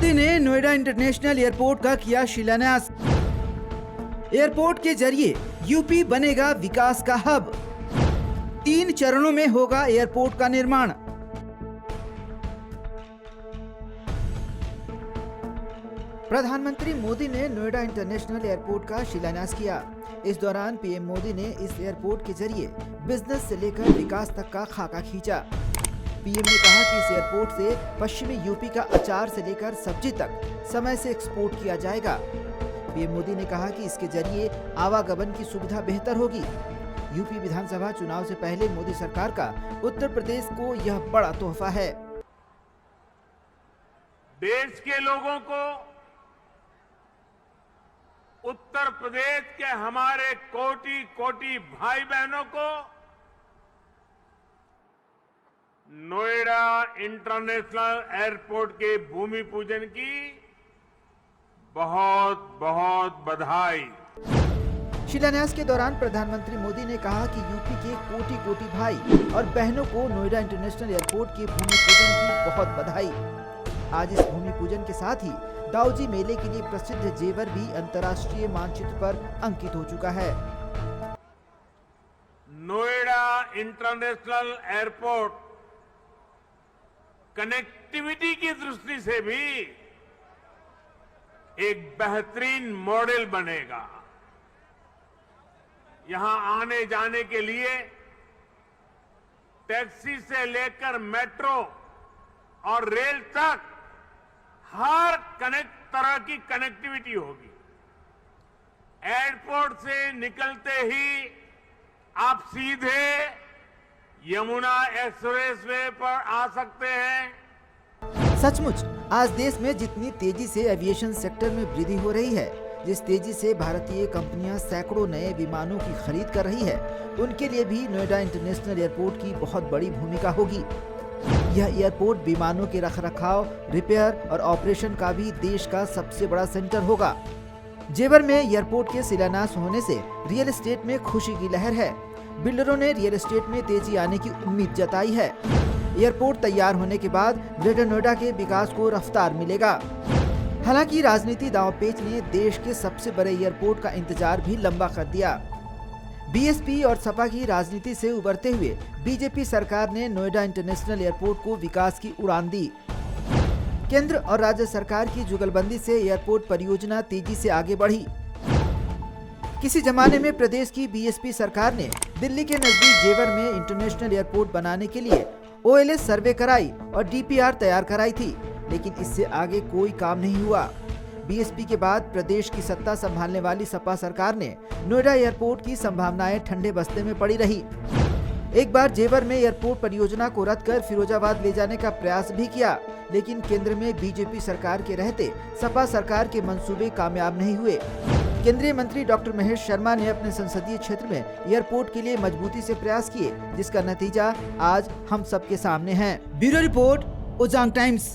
मोदी ने Noida international airport का किया शिलान्यास। एयरपोर्ट के जरिए यूपी बनेगा विकास का हब। 3 चरणों में होगा एयरपोर्ट का निर्माण। प्रधानमंत्री मोदी ने नोएडा इंटरनेशनल एयरपोर्ट का शिलान्यास किया। इस दौरान पीएम मोदी ने इस एयरपोर्ट के जरिए बिजनेस से लेकर विकास तक का खाका खींचा। पीएम ने कहा कि इस एयरपोर्ट से पश्चिमी यूपी का अचार से लेकर सब्जी तक समय से एक्सपोर्ट किया जाएगा। पीएम मोदी ने कहा कि इसके जरिए आवागमन की सुविधा बेहतर होगी। यूपी विधानसभा चुनाव से पहले मोदी सरकार का उत्तर प्रदेश को यह बड़ा तोहफा है। देश के लोगों को, उत्तर प्रदेश के हमारे कोटि कोटि भाई बहनों को नोएडा इंटरनेशनल एयरपोर्ट के भूमि पूजन की बहुत बहुत बधाई। शिलान्यास के दौरान प्रधानमंत्री मोदी ने कहा कि यूपी के कोटि कोटि भाई और बहनों को नोएडा इंटरनेशनल एयरपोर्ट के भूमि पूजन की बहुत बधाई। आज इस भूमि पूजन के साथ ही दाऊजी मेले के लिए प्रसिद्ध जेवर भी अंतर्राष्ट्रीय मानचित्र पर अंकित हो चुका है। नोएडा इंटरनेशनल एयरपोर्ट कनेक्टिविटी की दृष्टि से भी एक बेहतरीन मॉडल बनेगा। यहां आने जाने के लिए टैक्सी से लेकर मेट्रो और रेल तक हर तरह की कनेक्टिविटी होगी। एयरपोर्ट से निकलते ही आप सीधे यमुना एक्सप्रेस वे पर आ सकते हैं। सचमुच आज देश में जितनी तेजी से एविएशन सेक्टर में वृद्धि हो रही है, जिस तेजी से भारतीय कंपनियां सैकड़ों नए विमानों की खरीद कर रही है, उनके लिए भी नोएडा इंटरनेशनल एयरपोर्ट की बहुत बड़ी भूमिका होगी। यह एयरपोर्ट विमानों के रखरखाव, रिपेयर और ऑपरेशन का भी देश का सबसे बड़ा सेंटर होगा। जेवर में एयरपोर्ट के शिलान्यास होने से रियल एस्टेट में खुशी की लहर है। बिल्डरों ने रियल एस्टेट में तेजी आने की उम्मीद जताई है। एयरपोर्ट तैयार होने के बाद ग्रेटर नोएडा के विकास को रफ्तार मिलेगा। हालांकि राजनीति दांवपेच ने देश के सबसे बड़े एयरपोर्ट का इंतजार भी लंबा कर दिया। बीएसपी और सपा की राजनीति से उबरते हुए बीजेपी सरकार ने नोएडा इंटरनेशनल एयरपोर्ट को विकास की उड़ान दी। केंद्र और राज्य सरकार की जुगलबंदी से एयरपोर्ट परियोजना तेजी से आगे बढ़ी। किसी जमाने में प्रदेश की बीएसपी सरकार ने दिल्ली के नजदीक जेवर में इंटरनेशनल एयरपोर्ट बनाने के लिए ओएलएस सर्वे कराई और डीपीआर तैयार कराई थी, लेकिन इससे आगे कोई काम नहीं हुआ। बीएसपी के बाद प्रदेश की सत्ता संभालने वाली सपा सरकार ने नोएडा एयरपोर्ट की संभावनाएं ठंडे बस्ते में पड़ी रही। एक बार जेवर में एयरपोर्ट परियोजना को रद्द कर फिरोजाबाद ले जाने का प्रयास भी किया, लेकिन केंद्र में बीजेपी सरकार के रहते सपा सरकार के मंसूबे कामयाब नहीं हुए। केंद्रीय मंत्री डॉक्टर महेश शर्मा ने अपने संसदीय क्षेत्र में एयरपोर्ट के लिए मजबूती से प्रयास किए, जिसका नतीजा आज हम सबके सामने है। Bureau report, Ujang times.